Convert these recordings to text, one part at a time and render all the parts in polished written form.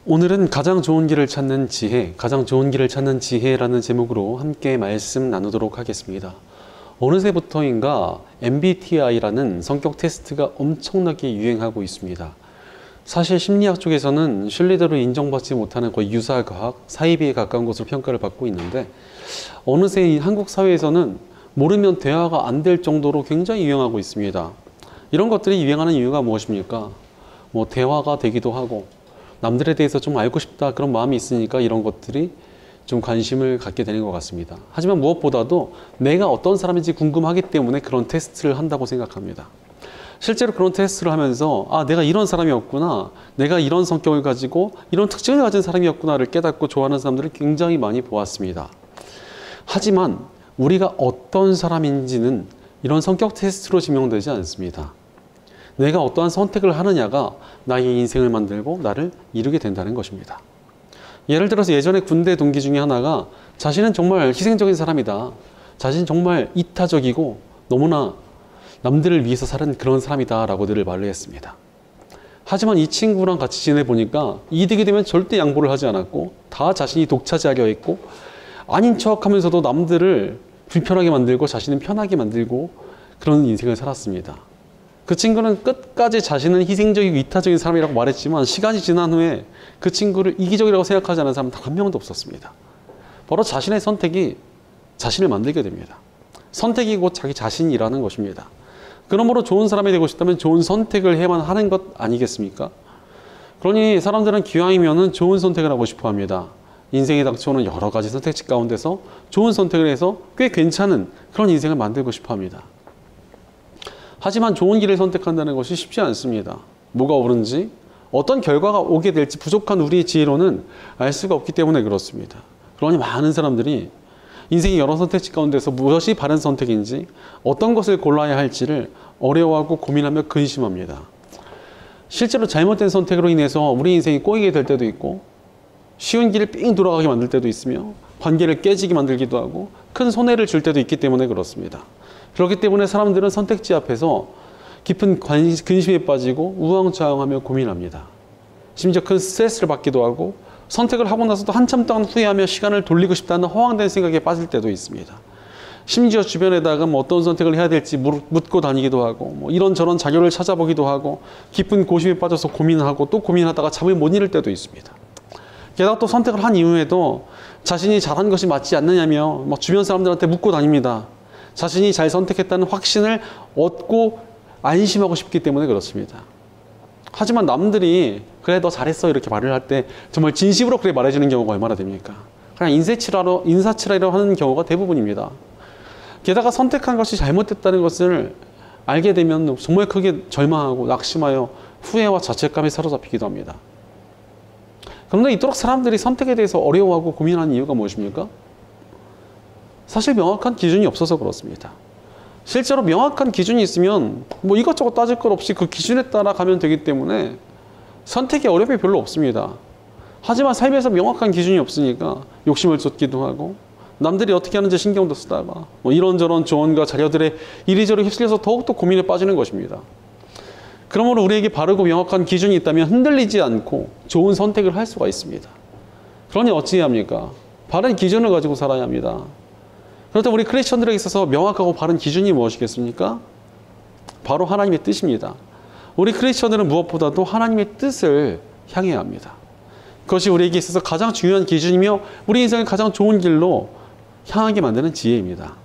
오늘은 가장 좋은 길을 찾는 지혜, 가장 좋은 길을 찾는 지혜라는 제목으로 함께 말씀 나누도록 하겠습니다. 어느새부터인가 MBTI라는 성격 테스트가 엄청나게 유행하고 있습니다. 사실 심리학 쪽에서는 신뢰도를 인정받지 못하는 거의 유사과학, 사이비에 가까운 것으로 평가를 받고 있는데 어느새 이 한국 사회에서는 모르면 대화가 안 될 정도로 굉장히 유행하고 있습니다. 이런 것들이 유행하는 이유가 무엇입니까? 대화가 되기도 하고 남들에 대해서 좀 알고 싶다 그런 마음이 있으니까 이런 것들이 좀 관심을 갖게 되는 것 같습니다. 하지만 무엇보다도 내가 어떤 사람인지 궁금하기 때문에 그런 테스트를 한다고 생각합니다. 실제로 그런 테스트를 하면서 내가 이런 사람이었구나, 내가 이런 성격을 가지고 이런 특징을 가진 사람이었구나를 깨닫고 좋아하는 사람들을 굉장히 많이 보았습니다. 하지만 우리가 어떤 사람인지는 이런 성격 테스트로 증명되지 않습니다. 내가 어떠한 선택을 하느냐가 나의 인생을 만들고 나를 이루게 된다는 것입니다. 예를 들어서 예전에 군대 동기 중에 하나가 자신은 정말 희생적인 사람이다. 자신은 정말 이타적이고 너무나 남들을 위해서 사는 그런 사람이다 라고 늘 말을 했습니다. 하지만 이 친구랑 같이 지내보니까 이득이 되면 절대 양보를 하지 않았고 다 자신이 독차지하려 했고 아닌 척하면서도 남들을 불편하게 만들고 자신은 편하게 만들고 그런 인생을 살았습니다. 그 친구는 끝까지 자신은 희생적이고 이타적인 사람이라고 말했지만 시간이 지난 후에 그 친구를 이기적이라고 생각하지 않은 사람은 단 한 명도 없었습니다. 바로 자신의 선택이 자신을 만들게 됩니다. 선택이 곧 자기 자신이라는 것입니다. 그러므로 좋은 사람이 되고 싶다면 좋은 선택을 해야만 하는 것 아니겠습니까? 그러니 사람들은 기왕이면 좋은 선택을 하고 싶어 합니다. 인생에 닥쳐오는 여러 가지 선택지 가운데서 좋은 선택을 해서 꽤 괜찮은 그런 인생을 만들고 싶어 합니다. 하지만 좋은 길을 선택한다는 것이 쉽지 않습니다. 뭐가 옳은지, 어떤 결과가 오게 될지 부족한 우리의 지혜로는 알 수가 없기 때문에 그렇습니다. 그러니 많은 사람들이 인생의 여러 선택지 가운데서 무엇이 바른 선택인지, 어떤 것을 골라야 할지를 어려워하고 고민하며 근심합니다. 실제로 잘못된 선택으로 인해서 우리 인생이 꼬이게 될 때도 있고, 쉬운 길을 삥 돌아가게 만들 때도 있으며, 관계를 깨지게 만들기도 하고, 큰 손해를 줄 때도 있기 때문에 그렇습니다. 그렇기 때문에 사람들은 선택지 앞에서 깊은 근심에 빠지고 우왕좌왕하며 고민합니다. 심지어 큰 스트레스를 받기도 하고 선택을 하고 나서도 한참 동안 후회하며 시간을 돌리고 싶다는 허황된 생각에 빠질 때도 있습니다. 심지어 주변에다가 어떤 선택을 해야 될지 묻고 다니기도 하고 이런저런 자료를 찾아보기도 하고 깊은 고심에 빠져서 고민하고 또 고민하다가 잠을 못 이룰 때도 있습니다. 게다가 또 선택을 한 이후에도 자신이 잘한 것이 맞지 않느냐며 주변 사람들한테 묻고 다닙니다. 자신이 잘 선택했다는 확신을 얻고 안심하고 싶기 때문에 그렇습니다. 하지만 남들이 그래 너 잘했어 이렇게 말을 할 때 정말 진심으로 그래 말해주는 경우가 얼마나 됩니까? 그냥 인사치레로 하는 경우가 대부분입니다. 게다가 선택한 것이 잘못됐다는 것을 알게 되면 정말 크게 절망하고 낙심하여 후회와 자책감에 사로잡히기도 합니다. 그런데 이토록 사람들이 선택에 대해서 어려워하고 고민하는 이유가 무엇입니까? 사실 명확한 기준이 없어서 그렇습니다. 실제로 명확한 기준이 있으면 이것저것 따질 것 없이 그 기준에 따라 가면 되기 때문에 선택의 어려움이 별로 없습니다. 하지만 삶에서 명확한 기준이 없으니까 욕심을 쫓기도 하고 남들이 어떻게 하는지 신경도 쓰다가 이런저런 조언과 자료들에 이리저리 휩쓸려서 더욱더 고민에 빠지는 것입니다. 그러므로 우리에게 바르고 명확한 기준이 있다면 흔들리지 않고 좋은 선택을 할 수가 있습니다. 그러니 어찌해야 합니까? 바른 기준을 가지고 살아야 합니다. 그렇다면 우리 크리스천들에게 있어서 명확하고 바른 기준이 무엇이겠습니까? 바로 하나님의 뜻입니다. 우리 크리스천들은 무엇보다도 하나님의 뜻을 향해야 합니다. 그것이 우리에게 있어서 가장 중요한 기준이며 우리 인생을 가장 좋은 길로 향하게 만드는 지혜입니다.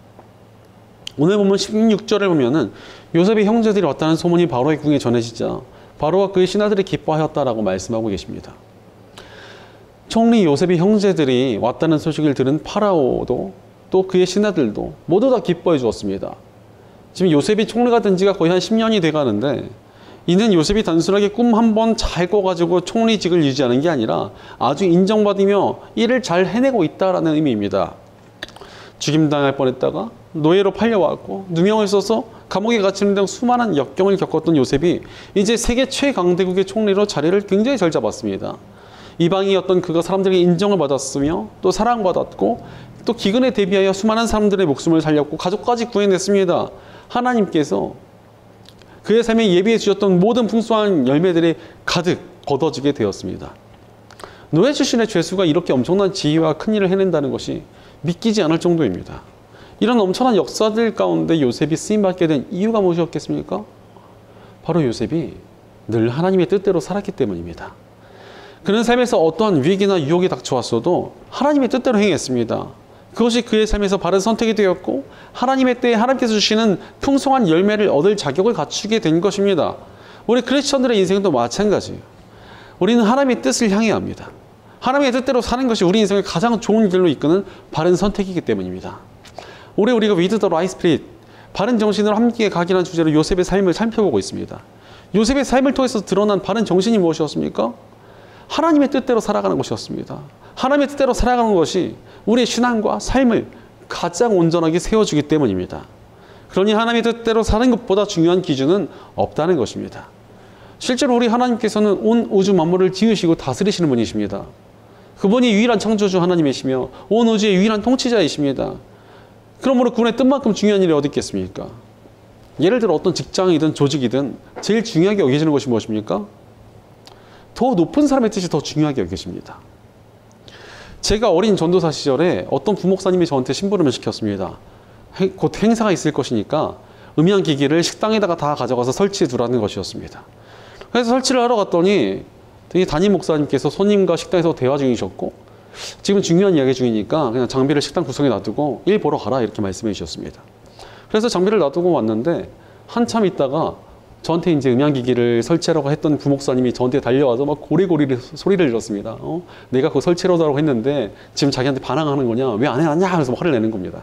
오늘 보면 16절을 보면은 요셉의 형제들이 왔다는 소문이 바로의 궁에 전해지자 바로와 그의 신하들이 기뻐하였다라고 말씀하고 계십니다. 총리 요셉의 형제들이 왔다는 소식을 들은 파라오도 또 그의 신하들도 모두 다 기뻐해 주었습니다. 지금 요셉이 총리가 된 지가 거의 한 10년이 돼 가는데 이는 요셉이 단순하게 꿈 한 번 잘 꿔가지고 총리직을 유지하는 게 아니라 아주 인정받으며 일을 잘 해내고 있다라는 의미입니다. 죽임당할 뻔했다가 노예로 팔려왔고 누명을 써서 감옥에 갇히는 등 수많은 역경을 겪었던 요셉이 이제 세계 최강대국의 총리로 자리를 굉장히 잘 잡았습니다. 이방이었던 그가 사람들에게 인정을 받았으며 또 사랑받았고 또 기근에 대비하여 수많은 사람들의 목숨을 살렸고 가족까지 구해냈습니다. 하나님께서 그의 삶에 예비해 주셨던 모든 풍성한 열매들이 가득 거둬지게 되었습니다. 노예 출신의 죄수가 이렇게 엄청난 지혜와 큰 일을 해낸다는 것이 믿기지 않을 정도입니다. 이런 엄청난 역사들 가운데 요셉이 쓰임받게 된 이유가 무엇이었겠습니까? 바로 요셉이 늘 하나님의 뜻대로 살았기 때문입니다. 그는 삶에서 어떠한 위기나 유혹이 닥쳐왔어도 하나님의 뜻대로 행했습니다. 그것이 그의 삶에서 바른 선택이 되었고 하나님의 때에 하나님께서 주시는 풍성한 열매를 얻을 자격을 갖추게 된 것입니다. 우리 크리스천들의 인생도 마찬가지예요. 우리는 하나님의 뜻을 향해야 합니다. 하나님의 뜻대로 사는 것이 우리 인생을 가장 좋은 길로 이끄는 바른 선택이기 때문입니다. 올해 우리가 위드 더 라이트 스피릿, 바른 정신으로 함께 가기라는 주제로 요셉의 삶을 살펴보고 있습니다. 요셉의 삶을 통해서 드러난 바른 정신이 무엇이었습니까? 하나님의 뜻대로 살아가는 것이었습니다. 하나님의 뜻대로 살아가는 것이 우리의 신앙과 삶을 가장 온전하게 세워주기 때문입니다. 그러니 하나님의 뜻대로 사는 것보다 중요한 기준은 없다는 것입니다. 실제로 우리 하나님께서는 온 우주 만물을 지으시고 다스리시는 분이십니다. 그분이 유일한 창조주 하나님이시며 온 우주의 유일한 통치자이십니다. 그러므로 그분의 뜻만큼 중요한 일이 어디 있겠습니까? 예를 들어 어떤 직장이든 조직이든 제일 중요하게 여기시는 것이 무엇입니까? 더 높은 사람의 뜻이 더 중요하게 여기십니다. 제가 어린 전도사 시절에 어떤 부목사님이 저한테 심부름을 시켰습니다. 곧 행사가 있을 것이니까 음향기기를 식당에다가 다 가져가서 설치해 두라는 것이었습니다. 그래서 설치를 하러 갔더니 되게 담임 목사님께서 손님과 식당에서 대화 중이셨고 지금 중요한 이야기 중이니까 그냥 장비를 식당 구석에 놔두고 일 보러 가라 이렇게 말씀해 주셨습니다. 그래서 장비를 놔두고 왔는데 한참 있다가 저한테 이제 음향기기를 설치하라고 했던 부목사님이 저한테 달려와서 막 고리고리 소리를 질렀습니다. 내가 그거 설치하라고 했는데 지금 자기한테 반항하는 거냐? 왜 안 해놨냐? 그래서 화를 내는 겁니다.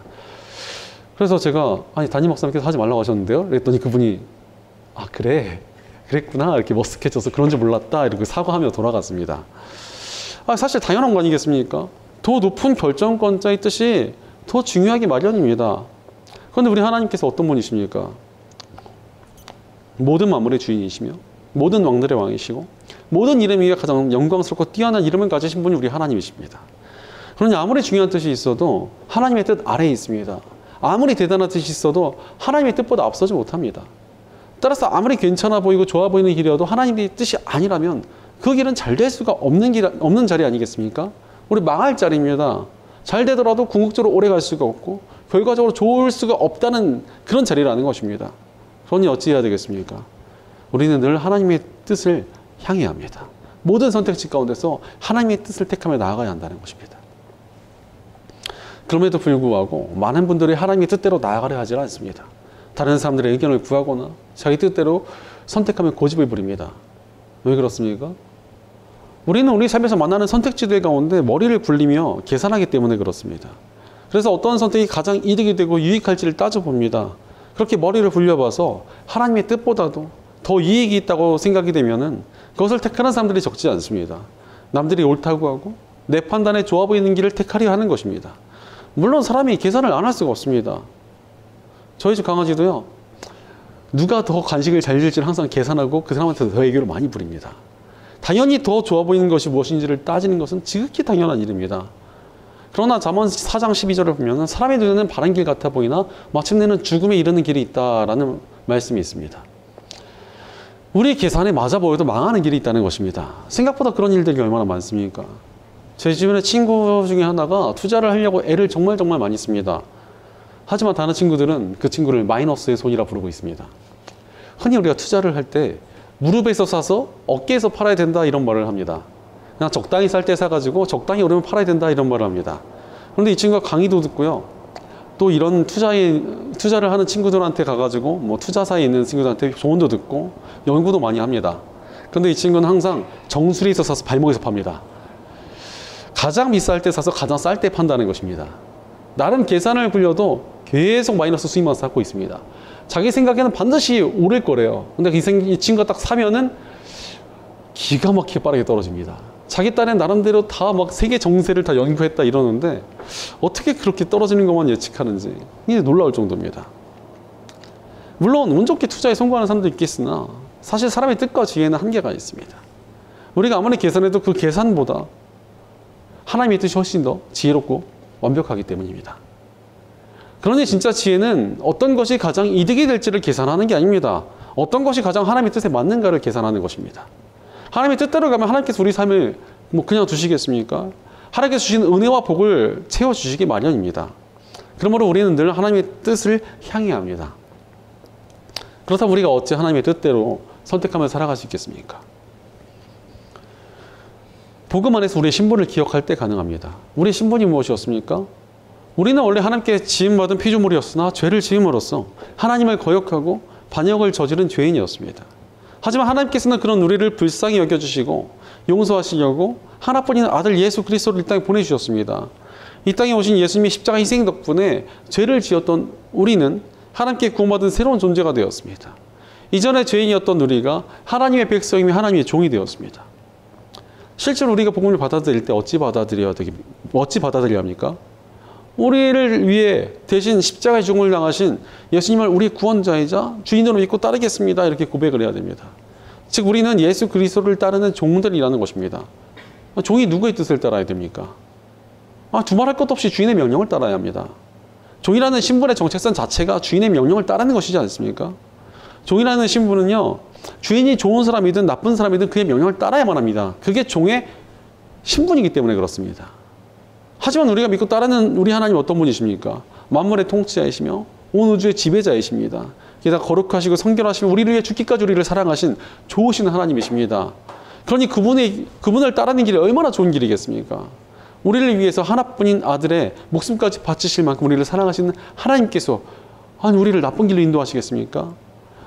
그래서 제가 아니 담임 목사님께서 하지 말라고 하셨는데요? 그랬더니 그분이 아 그래? 그랬구나 이렇게 머쓱해져서 그런 줄 몰랐다 이렇게 사과하며 돌아갔습니다. 사실 당연한 거 아니겠습니까? 더 높은 결정권자의 뜻이 더 중요하기 마련입니다. 그런데 우리 하나님께서 어떤 분이십니까? 모든 만물의 주인이시며 모든 왕들의 왕이시고 모든 이름 위에 가장 영광스럽고 뛰어난 이름을 가지신 분이 우리 하나님이십니다. 그러니 아무리 중요한 뜻이 있어도 하나님의 뜻 아래에 있습니다. 아무리 대단한 뜻이 있어도 하나님의 뜻보다 앞서지 못합니다. 따라서 아무리 괜찮아 보이고 좋아 보이는 길이어도 하나님의 뜻이 아니라면 그 길은 잘 될 수가 없는 자리 아니겠습니까? 우리 망할 자리입니다. 잘 되더라도 궁극적으로 오래 갈 수가 없고 결과적으로 좋을 수가 없다는 그런 자리라는 것입니다. 그러니 어찌해야 되겠습니까? 우리는 늘 하나님의 뜻을 향해야 합니다. 모든 선택지 가운데서 하나님의 뜻을 택하며 나아가야 한다는 것입니다. 그럼에도 불구하고 많은 분들이 하나님의 뜻대로 나아가려 하지 않습니다. 다른 사람들의 의견을 구하거나 자기 뜻대로 선택하며 고집을 부립니다. 왜 그렇습니까? 우리는 우리 삶에서 만나는 선택지들 가운데 머리를 굴리며 계산하기 때문에 그렇습니다. 그래서 어떤 선택이 가장 이득이 되고 유익할지를 따져봅니다. 그렇게 머리를 굴려봐서 하나님의 뜻보다도 더 이익이 있다고 생각이 되면은 그것을 택하는 사람들이 적지 않습니다. 남들이 옳다고 하고 내 판단에 좋아 보이는 길을 택하려 하는 것입니다. 물론 사람이 계산을 안 할 수가 없습니다. 저희 집 강아지도요. 누가 더 간식을 잘 줄지를 항상 계산하고 그 사람한테 더 애교를 많이 부립니다. 당연히 더 좋아 보이는 것이 무엇인지를 따지는 것은 지극히 당연한 일입니다. 그러나 잠언 4장 12절을 보면 사람의 눈에는 바른 길 같아 보이나 마침내는 죽음에 이르는 길이 있다라는 말씀이 있습니다. 우리 계산에 맞아 보여도 망하는 길이 있다는 것입니다. 생각보다 그런 일들이 얼마나 많습니까? 제 주변에 친구 중에 하나가 투자를 하려고 애를 정말 많이 씁니다. 하지만 다른 친구들은 그 친구를 마이너스의 손이라 부르고 있습니다. 흔히 우리가 투자를 할 때 무릎에서 사서 어깨에서 팔아야 된다 이런 말을 합니다. 그냥 적당히 쌀 때 사가지고 적당히 오르면 팔아야 된다 이런 말을 합니다. 그런데 이 친구가 강의도 듣고요. 또 이런 투자를 하는 친구들한테 가가지고 뭐 투자사에 있는 친구들한테 조언도 듣고 연구도 많이 합니다. 그런데 이 친구는 항상 정수리에서 사서 발목에서 팝니다. 가장 비쌀 때 사서 가장 쌀 때 판다는 것입니다. 나름 계산을 굴려도 계속 마이너스 수익만 쌓고 있습니다. 자기 생각에는 반드시 오를 거래요. 근데 이 친구가 딱 사면은 기가 막히게 빠르게 떨어집니다. 자기 딴엔 나름대로 다 막 세계 정세를 다 연구했다 이러는데 어떻게 그렇게 떨어지는 것만 예측하는지 이게 놀라울 정도입니다. 물론 운 좋게 투자에 성공하는 사람도 있겠으나 사실 사람의 뜻과 지혜는 한계가 있습니다. 우리가 아무리 계산해도 그 계산보다 하나님의 뜻이 훨씬 더 지혜롭고 완벽하기 때문입니다. 그러니 진짜 지혜는 어떤 것이 가장 이득이 될지를 계산하는 게 아닙니다. 어떤 것이 가장 하나님의 뜻에 맞는가를 계산하는 것입니다. 하나님의 뜻대로 가면 하나님께서 우리 삶을 뭐 그냥 두시겠습니까? 하나님께서 주신 은혜와 복을 채워주시기 마련입니다. 그러므로 우리는 늘 하나님의 뜻을 향해야 합니다. 그렇다면 우리가 어찌 하나님의 뜻대로 선택하며 살아갈 수 있겠습니까? 복음 안에서 우리의 신분을 기억할 때 가능합니다. 우리의 신분이 무엇이었습니까? 우리는 원래 하나님께 지음받은 피조물이었으나 죄를 지음으로써 하나님을 거역하고 반역을 저지른 죄인이었습니다. 하지만 하나님께서는 그런 우리를 불쌍히 여겨주시고 용서하시려고 하나뿐인 아들 예수 그리스도를 이 땅에 보내주셨습니다. 이 땅에 오신 예수님의 십자가 희생 덕분에 죄를 지었던 우리는 하나님께 구원받은 새로운 존재가 되었습니다. 이전에 죄인이었던 우리가 하나님의 백성이며 하나님의 종이 되었습니다. 실제로 우리가 복음을 받아들일 때 어찌 받아들여야 합니까? 우리를 위해 대신 십자가의 죽음을 당하신 예수님을 우리 구원자이자 주인으로 믿고 따르겠습니다. 이렇게 고백을 해야 됩니다. 즉 우리는 예수 그리스도를 따르는 종들이라는 것입니다. 종이 누구의 뜻을 따라야 됩니까? 두말할 것도 없이 주인의 명령을 따라야 합니다. 종이라는 신분의 정체성 자체가 주인의 명령을 따르는 것이지 않습니까? 종이라는 신분은요, 주인이 좋은 사람이든 나쁜 사람이든 그의 명령을 따라야만 합니다. 그게 종의 신분이기 때문에 그렇습니다. 하지만 우리가 믿고 따르는 우리 하나님 어떤 분이십니까? 만물의 통치자이시며 온 우주의 지배자이십니다. 게다가 거룩하시고 성결하시고 우리를 위해 죽기까지 우리를 사랑하신 좋으신 하나님이십니다. 그러니 그분을 따르는 길이 얼마나 좋은 길이겠습니까? 우리를 위해서 하나뿐인 아들의 목숨까지 바치실 만큼 우리를 사랑하시는 하나님께서 우리를 나쁜 길로 인도하시겠습니까?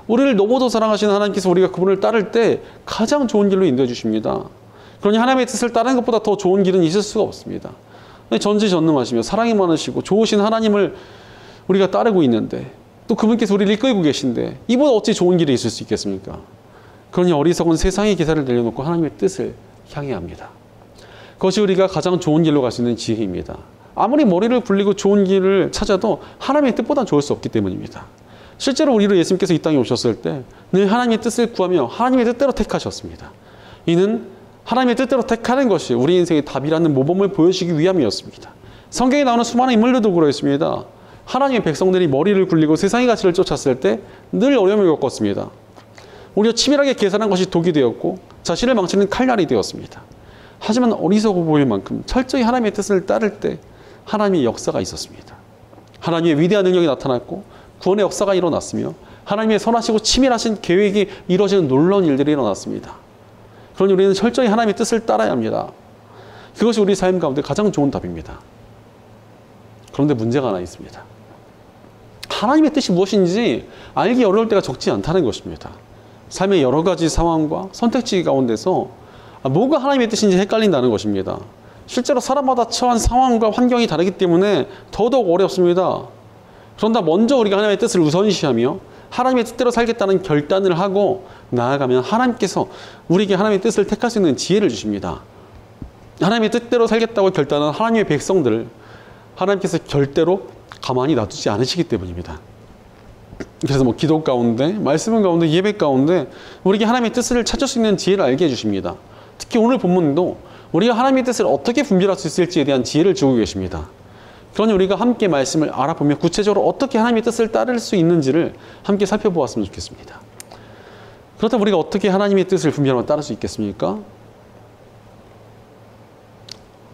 우리를 너무도 사랑하시는 하나님께서 우리가 그분을 따를 때 가장 좋은 길로 인도해 주십니다. 그러니 하나님의 뜻을 따르는 것보다 더 좋은 길은 있을 수가 없습니다. 전지전능하시며 사랑이 많으시고 좋으신 하나님을 우리가 따르고 있는데 또 그분께서 우리를 이끌고 계신데 이보다 어찌 좋은 길이 있을 수 있겠습니까? 그러니 어리석은 세상의 기사를 내려놓고 하나님의 뜻을 향해야 합니다. 그것이 우리가 가장 좋은 길로 갈 수 있는 지혜입니다. 아무리 머리를 굴리고 좋은 길을 찾아도 하나님의 뜻보다 좋을 수 없기 때문입니다. 실제로 우리를 예수님께서 이 땅에 오셨을 때 늘 하나님의 뜻을 구하며 하나님의 뜻대로 택하셨습니다. 이는 하나님의 뜻대로 택하는 것이 우리 인생의 답이라는 모범을 보여주기 위함이었습니다. 성경에 나오는 수많은 인물들도 그러했습니다. 하나님의 백성들이 머리를 굴리고 세상의 가치를 쫓았을 때 늘 어려움을 겪었습니다. 오히려 치밀하게 계산한 것이 독이 되었고 자신을 망치는 칼날이 되었습니다. 하지만 어리석어 보일 만큼 철저히 하나님의 뜻을 따를 때 하나님의 역사가 있었습니다. 하나님의 위대한 능력이 나타났고 구원의 역사가 일어났으며 하나님의 선하시고 치밀하신 계획이 이루어지는 놀라운 일들이 일어났습니다. 그러니 우리는 철저히 하나님의 뜻을 따라야 합니다. 그것이 우리 삶 가운데 가장 좋은 답입니다. 그런데 문제가 하나 있습니다. 하나님의 뜻이 무엇인지 알기 어려울 때가 적지 않다는 것입니다. 삶의 여러 가지 상황과 선택지 가운데서 뭐가 하나님의 뜻인지 헷갈린다는 것입니다. 실제로 사람마다 처한 상황과 환경이 다르기 때문에 더더욱 어렵습니다. 그런데 먼저 우리가 하나님의 뜻을 우선시하며 하나님의 뜻대로 살겠다는 결단을 하고 나아가면 하나님께서 우리에게 하나님의 뜻을 택할 수 있는 지혜를 주십니다. 하나님의 뜻대로 살겠다고 결단한 하나님의 백성들을 하나님께서 절대로 가만히 놔두지 않으시기 때문입니다. 그래서 기도 가운데, 말씀 가운데, 예배 가운데 우리에게 하나님의 뜻을 찾을 수 있는 지혜를 알게 해주십니다. 특히 오늘 본문도 우리가 하나님의 뜻을 어떻게 분별할 수 있을지에 대한 지혜를 주고 계십니다. 그러니 우리가 함께 말씀을 알아보며 구체적으로 어떻게 하나님의 뜻을 따를 수 있는지를 함께 살펴보았으면 좋겠습니다. 그렇다면 우리가 어떻게 하나님의 뜻을 분별하며 따를 수 있겠습니까?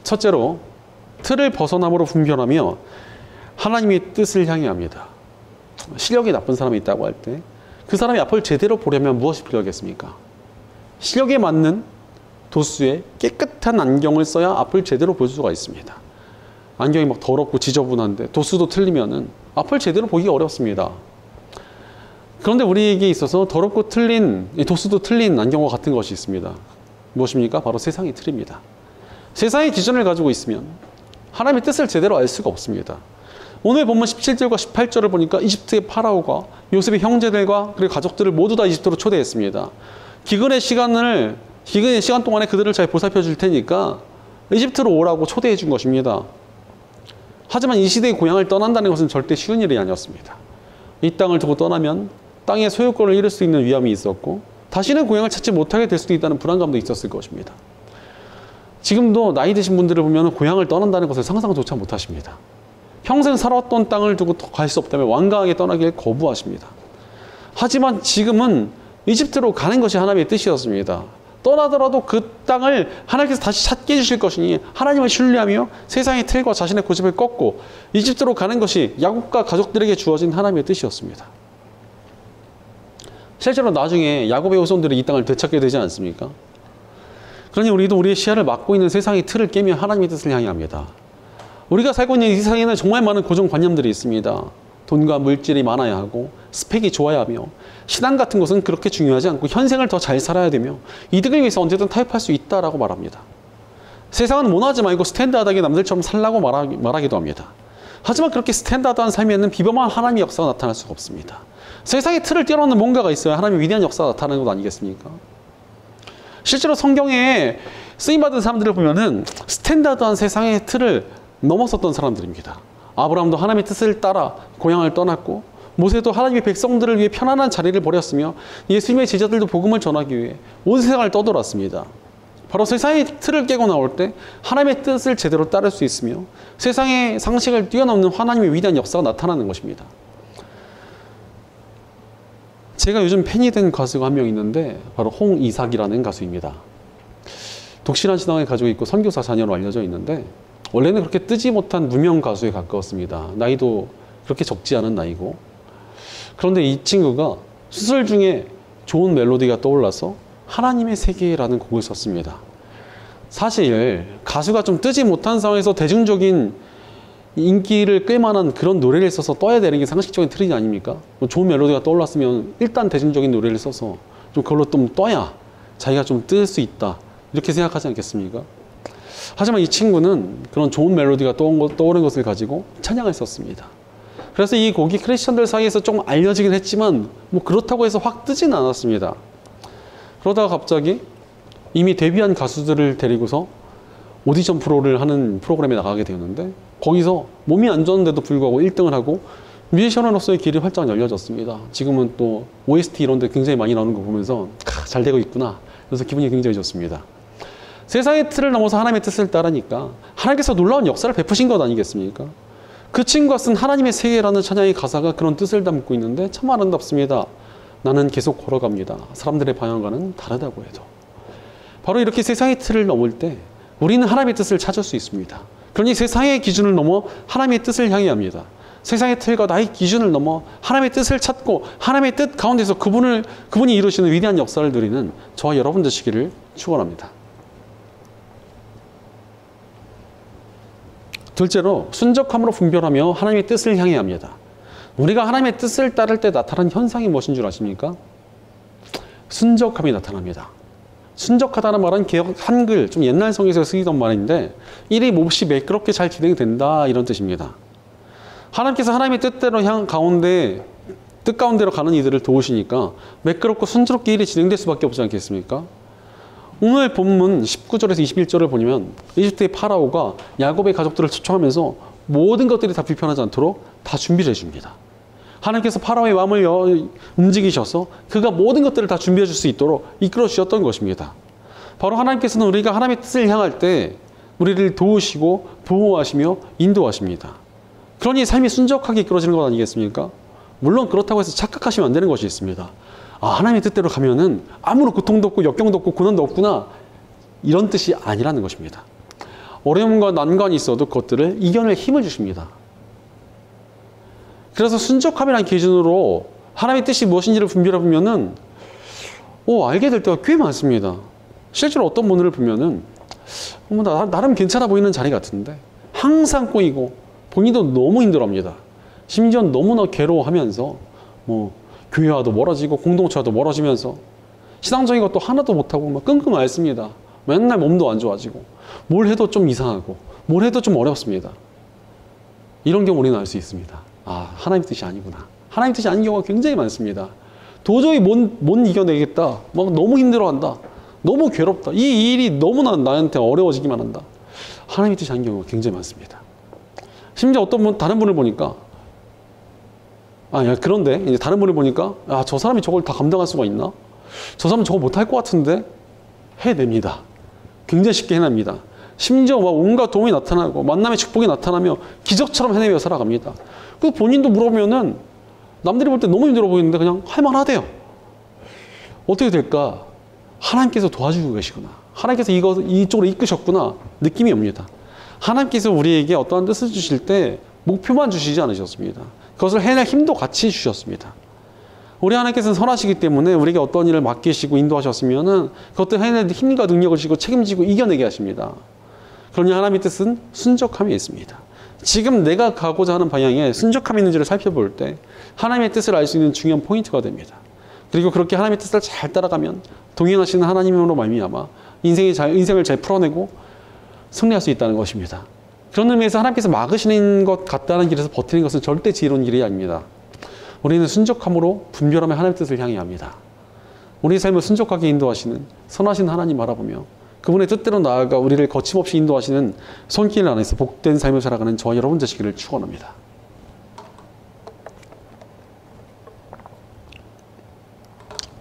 첫째로 틀을 벗어남으로 분별하며 하나님의 뜻을 향해야 합니다. 시력이 나쁜 사람이 있다고 할 때 그 사람이 앞을 제대로 보려면 무엇이 필요하겠습니까? 시력에 맞는 도수의 깨끗한 안경을 써야 앞을 제대로 볼 수가 있습니다. 안경이 더럽고 지저분한데 도수도 틀리면은 앞을 제대로 보기가 어렵습니다. 그런데 우리에게 있어서 더럽고 틀린, 도수도 틀린 안경과 같은 것이 있습니다. 무엇입니까? 바로 세상의 틀입니다. 세상의 기준을 가지고 있으면 하나님의 뜻을 제대로 알 수가 없습니다. 오늘 본문 17절과 18절을 보니까 이집트의 파라오가 요셉의 형제들과 그리고 가족들을 모두 다 이집트로 초대했습니다. 기근의 시간 동안에 그들을 잘 보살펴 줄 테니까 이집트로 오라고 초대해 준 것입니다. 하지만 이 시대의 고향을 떠난다는 것은 절대 쉬운 일이 아니었습니다. 이 땅을 두고 떠나면 땅의 소유권을 잃을 수 있는 위험이 있었고 다시는 고향을 찾지 못하게 될 수도 있다는 불안감도 있었을 것입니다. 지금도 나이 드신 분들을 보면 고향을 떠난다는 것을 상상조차 못하십니다. 평생 살아왔던 땅을 두고 갈 수 없다면 완강하게 떠나길 거부하십니다. 하지만 지금은 이집트로 가는 것이 하나님의 뜻이었습니다. 떠나더라도 그 땅을 하나님께서 다시 찾게 해주실 것이니 하나님을 신뢰하며 세상의 틀과 자신의 고집을 꺾고 이집트로 가는 것이 야곱과 가족들에게 주어진 하나님의 뜻이었습니다. 실제로 나중에 야곱의 후손들이 이 땅을 되찾게 되지 않습니까? 그러니 우리도 우리의 시야를 막고 있는 세상의 틀을 깨며 하나님의 뜻을 향해 합니다. 우리가 살고 있는 이 세상에는 정말 많은 고정관념들이 있습니다. 돈과 물질이 많아야 하고 스펙이 좋아야 하며 신앙 같은 것은 그렇게 중요하지 않고 현생을 더 잘 살아야 되며 이득을 위해서 언제든 타협할 수 있다라고 말합니다. 세상은 모나지 말고 스탠다드하게 남들처럼 살라고 말하기도 합니다. 하지만 그렇게 스탠다드한 삶에는 비범한 하나님의 역사가 나타날 수가 없습니다. 세상의 틀을 뛰어넘는 뭔가가 있어야 하나님의 위대한 역사가 나타나는 것 아니겠습니까? 실제로 성경에 쓰임받은 사람들을 보면은 스탠다드한 세상의 틀을 넘어섰던 사람들입니다. 아브라함도 하나님의 뜻을 따라 고향을 떠났고 모세도 하나님의 백성들을 위해 편안한 자리를 버렸으며 예수님의 제자들도 복음을 전하기 위해 온 세상을 떠돌았습니다. 바로 세상의 틀을 깨고 나올 때 하나님의 뜻을 제대로 따를 수 있으며 세상의 상식을 뛰어넘는 하나님의 위대한 역사가 나타나는 것입니다. 제가 요즘 팬이 된 가수가 한 명 있는데 바로 홍이삭이라는 가수입니다. 독실한 신앙을 가지고 있고 선교사 자녀로 알려져 있는데 원래는 그렇게 뜨지 못한 무명 가수에 가까웠습니다. 나이도 그렇게 적지 않은 나이고. 그런데 이 친구가 수술 중에 좋은 멜로디가 떠올라서 하나님의 세계라는 곡을 썼습니다. 사실 가수가 좀 뜨지 못한 상황에서 대중적인 인기를 끌만한 그런 노래를 써서 떠야 되는 게 상식적인 틀이 아닙니까? 뭐 좋은 멜로디가 떠올랐으면 일단 대중적인 노래를 써서 좀 그걸로 좀 떠야 자기가 좀 뜰 수 있다 이렇게 생각하지 않겠습니까? 하지만 이 친구는 그런 좋은 멜로디가 떠오른 것을 가지고 찬양을 썼습니다. 그래서 이 곡이 크리스천들 사이에서 좀 알려지긴 했지만 뭐 그렇다고 해서 확 뜨진 않았습니다. 그러다가 갑자기 이미 데뷔한 가수들을 데리고서 오디션 프로를 하는 프로그램에 나가게 되었는데 거기서 몸이 안 좋은데도 불구하고 1등을 하고 뮤지션으로서의 길이 활짝 열려졌습니다. 지금은 또 OST 이런 데 굉장히 많이 나오는 거 보면서 잘 되고 있구나. 그래서 기분이 굉장히 좋습니다. 세상의 틀을 넘어서 하나님의 뜻을 따르니까 하나님께서 놀라운 역사를 베푸신 것 아니겠습니까? 그 친구가 쓴 하나님의 세계라는 찬양의 가사가 그런 뜻을 담고 있는데 참 아름답습니다. 나는 계속 걸어갑니다. 사람들의 방향과는 다르다고 해도. 바로 이렇게 세상의 틀을 넘을 때 우리는 하나님의 뜻을 찾을 수 있습니다. 그러니 세상의 기준을 넘어 하나님의 뜻을 향해 합니다. 세상의 틀과 나의 기준을 넘어 하나님의 뜻을 찾고 하나님의 뜻 가운데서 그분이 이루시는 위대한 역사를 누리는 저와 여러분 되시기를 축원합니다. 둘째로 순적함으로 분별하며 하나님의 뜻을 향해 합니다. 우리가 하나님의 뜻을 따를 때 나타나는 현상이 무엇인 줄 아십니까? 순적함이 나타납니다. 순적하다는 말은 개역 한글, 좀 옛날 성에서 쓰이던 말인데 일이 몹시 매끄럽게 잘 진행된다 이런 뜻입니다. 하나님께서 하나님의 뜻대로 뜻 가운데로 가는 이들을 도우시니까 매끄럽고 순조롭게 일이 진행될 수밖에 없지 않겠습니까? 오늘 본문 19절에서 21절을 보면 이집트의 파라오가 야곱의 가족들을 초청하면서 모든 것들이 다 불편하지 않도록 다 준비를 해줍니다. 하나님께서 파라오의 마음을 움직이셔서 그가 모든 것들을 다 준비해 줄 수 있도록 이끌어 주셨던 것입니다. 바로 하나님께서는 우리가 하나님의 뜻을 향할 때 우리를 도우시고 보호하시며 인도하십니다. 그러니 삶이 순적하게 이끌어지는 것 아니겠습니까? 물론 그렇다고 해서 착각하시면 안 되는 것이 있습니다. 아, 하나님의 뜻대로 가면은 아무런 고통도 없고 역경도 없고 고난도 없구나 이런 뜻이 아니라는 것입니다. 어려움과 난관이 있어도 그것들을 이겨낼 힘을 주십니다. 그래서 순적함이라는 기준으로 하나님의 뜻이 무엇인지를 분별해 보면은 알게 될 때가 꽤 많습니다. 실제로 어떤 분들을 보면은 나름 괜찮아 보이는 자리 같은데 항상 꼬이고 본인도 너무 힘들어합니다. 심지어 너무나 괴로워하면서 교회와도 멀어지고 공동체와도 멀어지면서 신앙적인 것도 하나도 못하고 막 끙끙 앓습니다. 맨날 몸도 안 좋아지고 뭘 해도 좀 이상하고 뭘 해도 좀 어렵습니다. 이런 경우 우리는 알 수 있습니다. 아, 하나님 뜻이 아니구나. 하나님 뜻이 아닌 경우가 굉장히 많습니다. 도저히 못 이겨내겠다. 막 너무 힘들어한다. 너무 괴롭다. 이 일이 너무나 나한테 어려워지기만 한다. 하나님 뜻이 아닌 경우가 굉장히 많습니다. 심지어 다른 분을 보니까 그런데 이제 다른 분을 보니까 저 사람이 저걸 다 감당할 수가 있나? 저 사람은 저거 못할 것 같은데 해냅니다. 굉장히 쉽게 해냅니다. 심지어 온갖 도움이 나타나고 만남의 축복이 나타나며 기적처럼 해내며 살아갑니다. 그래서 본인도 물어보면은 남들이 볼 때 너무 힘들어 보이는데 그냥 할만하대요. 어떻게 될까? 하나님께서 도와주고 계시구나. 하나님께서 이쪽으로 이끄셨구나. 느낌이 옵니다. 하나님께서 우리에게 어떠한 뜻을 주실 때 목표만 주시지 않으셨습니다. 그것을 해낼 힘도 같이 주셨습니다. 우리 하나님께서는 선하시기 때문에 우리에게 어떤 일을 맡기시고 인도하셨으면은 그것도 해낼 힘과 능력을 주시고 책임지고 이겨내게 하십니다. 그러니 하나님의 뜻은 순적함이 있습니다. 지금 내가 가고자 하는 방향에 순적함이 있는지를 살펴볼 때 하나님의 뜻을 알 수 있는 중요한 포인트가 됩니다. 그리고 그렇게 하나님의 뜻을 잘 따라가면 동행하시는 하나님으로 말미암아 인생을 잘 풀어내고 승리할 수 있다는 것입니다. 그런 의미에서 하나님께서 막으시는 것 같다는 길에서 버티는 것은 절대 지혜로운 길이 아닙니다. 우리는 순적함으로 분별하며 하나님의 뜻을 향해야 합니다. 우리의 삶을 순적하게 인도하시는 선하신 하나님 바라보며 그분의 뜻대로 나아가 우리를 거침없이 인도하시는 손길 안에서 복된 삶을 살아가는 저와 여러분 되시기를 축원합니다.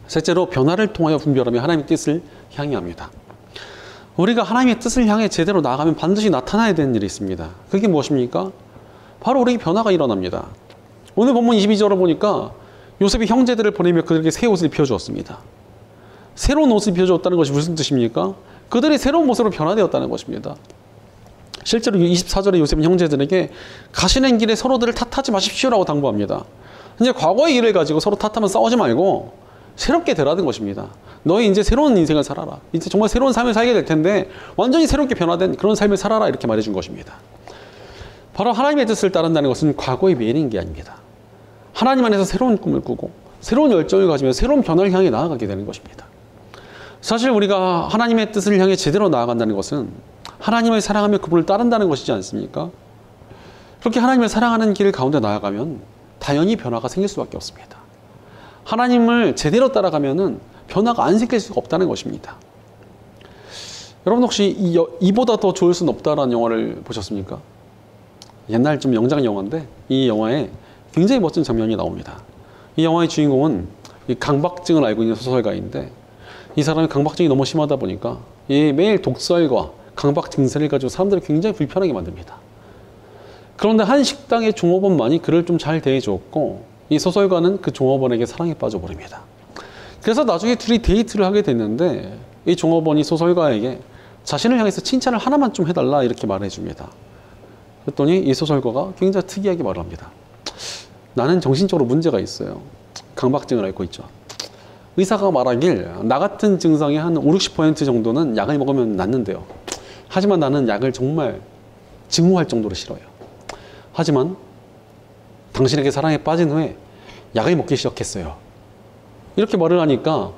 셋째로 변화를 통하여 분별하며 하나님의 뜻을 향해야 합니다. 우리가 하나님의 뜻을 향해 제대로 나아가면 반드시 나타나야 되는 일이 있습니다. 그게 무엇입니까? 바로 우리에게 변화가 일어납니다. 오늘 본문 22절을 보니까 요셉이 형제들을 보내며 그들에게 새 옷을 입혀주었습니다. 새로운 옷을 입혀주었다는 것이 무슨 뜻입니까? 그들이 새로운 모습으로 변화되었다는 것입니다. 실제로 24절에 요셉은 형제들에게 가시는 길에 서로들을 탓하지 마십시오라고 당부합니다. 이제 과거의 일을 가지고 서로 탓하면 싸우지 말고 새롭게 되라는 것입니다. 너희 이제 새로운 인생을 살아라. 이제 정말 새로운 삶을 살게 될 텐데 완전히 새롭게 변화된 그런 삶을 살아라 이렇게 말해준 것입니다. 바로 하나님의 뜻을 따른다는 것은 과거의 미래인 게 아닙니다. 하나님 안에서 새로운 꿈을 꾸고 새로운 열정을 가지며 새로운 변화를 향해 나아가게 되는 것입니다. 사실 우리가 하나님의 뜻을 향해 제대로 나아간다는 것은 하나님을 사랑하며 그분을 따른다는 것이지 않습니까? 그렇게 하나님을 사랑하는 길 가운데 나아가면 당연히 변화가 생길 수밖에 없습니다. 하나님을 제대로 따라가면은 변화가 안 생길 수가 없다는 것입니다. 여러분 혹시 이보다 더 좋을 수는 없다라는 영화를 보셨습니까? 옛날 좀 영장 영화인데 이 영화에 굉장히 멋진 장면이 나옵니다. 이 영화의 주인공은 강박증을 앓고 있는 소설가인데 이 사람이 강박증이 너무 심하다 보니까 매일 독설과 강박 증세를 가지고 사람들을 굉장히 불편하게 만듭니다. 그런데 한 식당의 종업원만이 그를 좀 잘 대해주었고 이 소설가는 그 종업원에게 사랑에 빠져버립니다. 그래서 나중에 둘이 데이트를 하게 됐는데 이 종업원이 소설가에게 자신을 향해서 칭찬을 하나만 좀 해달라 이렇게 말해줍니다. 그랬더니 이 소설가가 굉장히 특이하게 말을 합니다. 나는 정신적으로 문제가 있어요. 강박증을 앓고 있죠. 의사가 말하길 나 같은 증상의 한 50~60% 정도는 약을 먹으면 낫는데요. 하지만 나는 약을 정말 증오할 정도로 싫어요. 하지만 당신에게 사랑에 빠진 후에 약을 먹기 시작했어요. 이렇게 말을 하니까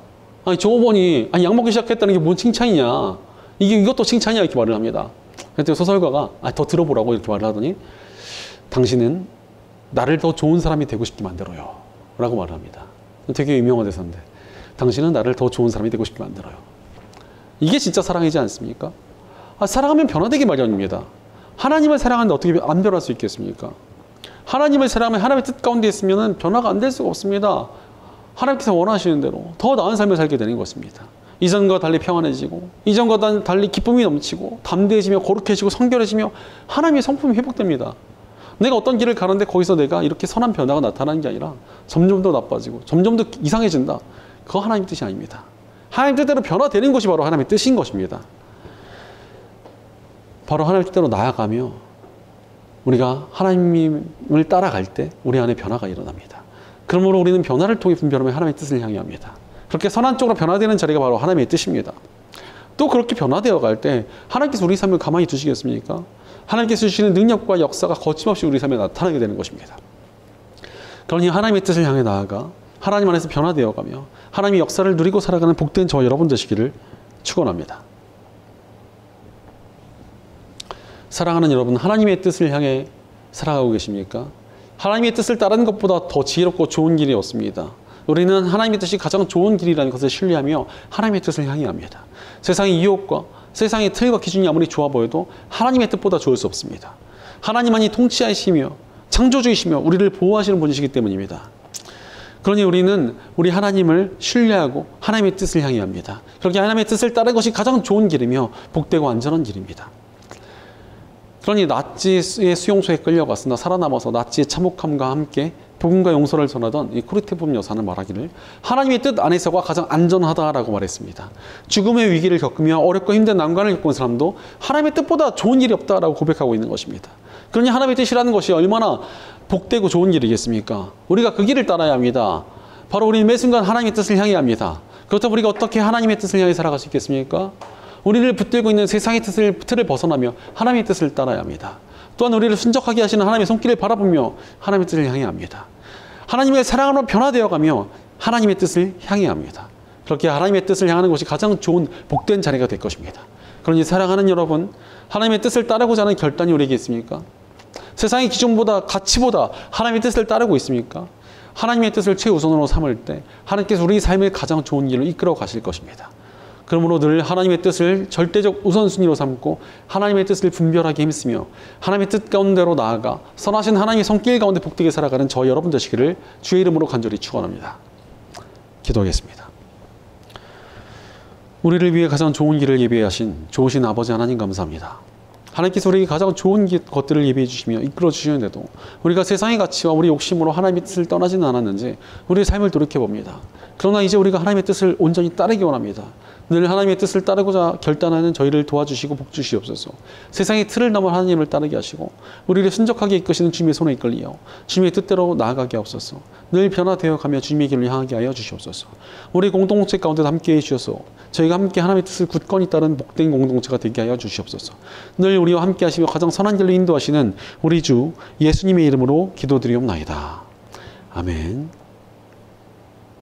아니 종업원이 약 먹기 시작했다는 게 뭔 칭찬이냐. 이것도 칭찬이야 이렇게 말을 합니다. 그랬더니 소설가가 더 들어보라고 이렇게 말을 하더니 당신은 나를 더 좋은 사람이 되고 싶게 만들어요 라고 말을 합니다. 되게 유명한 대사인데 당신은 나를 더 좋은 사람이 되고 싶게 만들어요. 이게 진짜 사랑이지 않습니까? 사랑하면 변화되기 마련입니다. 하나님을 사랑하는데 어떻게 안 변할 수 있겠습니까? 하나님을 사랑하면 하나님의 뜻 가운데 있으면 변화가 안 될 수가 없습니다. 하나님께서 원하시는 대로 더 나은 삶을 살게 되는 것입니다. 이전과 달리 평안해지고 이전과 달리 기쁨이 넘치고 담대해지며 거룩해지고 성결해지며 하나님의 성품이 회복됩니다. 내가 어떤 길을 가는데 거기서 내가 이렇게 선한 변화가 나타나는 게 아니라 점점 더 나빠지고 점점 더 이상해진다. 그거 하나님의 뜻이 아닙니다. 하나님 뜻대로 변화되는 것이 바로 하나님의 뜻인 것입니다. 바로 하나님 뜻대로 나아가며 우리가 하나님을 따라갈 때 우리 안에 변화가 일어납니다. 그러므로 우리는 변화를 통해 분별하며 하나님의 뜻을 향해 합니다. 그렇게 선한 쪽으로 변화되는 자리가 바로 하나님의 뜻입니다. 또 그렇게 변화되어 갈 때 하나님께서 우리 삶을 가만히 두시겠습니까? 하나님께서 주시는 능력과 역사가 거침없이 우리 삶에 나타나게 되는 것입니다. 그러니 하나님의 뜻을 향해 나아가 하나님 안에서 변화되어 가며 하나님의 역사를 누리고 살아가는 복된 저와 여러분 되시기를 축원합니다. 사랑하는 여러분, 하나님의 뜻을 향해 살아가고 계십니까? 하나님의 뜻을 따르는 것보다 더 지혜롭고 좋은 길이 없습니다. 우리는 하나님의 뜻이 가장 좋은 길이라는 것을 신뢰하며 하나님의 뜻을 향해 합니다. 세상의 유혹과 세상의 틀과 기준이 아무리 좋아 보여도 하나님의 뜻보다 좋을 수 없습니다. 하나님만이 통치하시며 창조주이시며 우리를 보호하시는 분이시기 때문입니다. 그러니 우리는 우리 하나님을 신뢰하고 하나님의 뜻을 향해 합니다. 그렇게 하나님의 뜻을 따르는 것이 가장 좋은 길이며 복되고 안전한 길입니다. 그러니 나치의 수용소에 끌려갔으나 살아남아서 나치의 참혹함과 함께 복음과 용서를 전하던 이 코르테봄 여사는 말하기를 하나님의 뜻 안에서가 가장 안전하다라고 말했습니다. 죽음의 위기를 겪으며 어렵고 힘든 난관을 겪은 사람도 하나님의 뜻보다 좋은 일이 없다라고 고백하고 있는 것입니다. 그러니 하나님의 뜻이라는 것이 얼마나 복되고 좋은 일이겠습니까? 우리가 그 길을 따라야 합니다. 바로 우리는 매 순간 하나님의 뜻을 향해야 합니다. 그렇다면 우리가 어떻게 하나님의 뜻을 향해 살아갈 수 있겠습니까? 우리를 붙들고 있는 세상의 틀을 벗어나며 하나님의 뜻을 따라야 합니다. 또한 우리를 순적하게 하시는 하나님의 손길을 바라보며 하나님의 뜻을 향해야 합니다. 하나님의 사랑으로 변화되어가며 하나님의 뜻을 향해야 합니다. 그렇게 하나님의 뜻을 향하는 것이 가장 좋은 복된 자리가 될 것입니다. 그러니 사랑하는 여러분, 하나님의 뜻을 따르고자 하는 결단이 우리에게 있습니까? 세상의 기준보다 가치보다 하나님의 뜻을 따르고 있습니까? 하나님의 뜻을 최우선으로 삼을 때 하나님께서 우리 삶의 가장 좋은 길로 이끌어 가실 것입니다. 그러므로 늘 하나님의 뜻을 절대적 우선순위로 삼고 하나님의 뜻을 분별하게 힘쓰며 하나님의 뜻 가운데로 나아가 선하신 하나님의 손길 가운데 복되게 살아가는 저 여러분 되시기를 주의 이름으로 간절히 축원합니다. 기도하겠습니다. 우리를 위해 가장 좋은 길을 예비하신 좋으신 아버지 하나님 감사합니다. 하나님께서 우리에게 가장 좋은 것들을 예비해 주시며 이끌어 주시는데도 우리가 세상의 가치와 우리 욕심으로 하나님의 뜻을 떠나지는 않았는지 우리의 삶을 돌이켜봅니다. 그러나 이제 우리가 하나님의 뜻을 온전히 따르기 원합니다. 늘 하나님의 뜻을 따르고자 결단하는 저희를 도와주시고 복주시옵소서. 세상의 틀을 넘어 하나님을 따르게 하시고 우리를 순적하게 이끄시는 주님의 손에 이끌리어 주님의 뜻대로 나아가게 하옵소서. 늘 변화되어 가며 주님의 길을 향하게 하여 주시옵소서. 우리 공동체 가운데도 함께해 주셔서 저희가 함께 하나님의 뜻을 굳건히 따른 복된 공동체가 되게 하여 주시옵소서. 늘 우리와 함께 하시며 가장 선한 길로 인도하시는 우리 주 예수님의 이름으로 기도드리옵나이다. 아멘.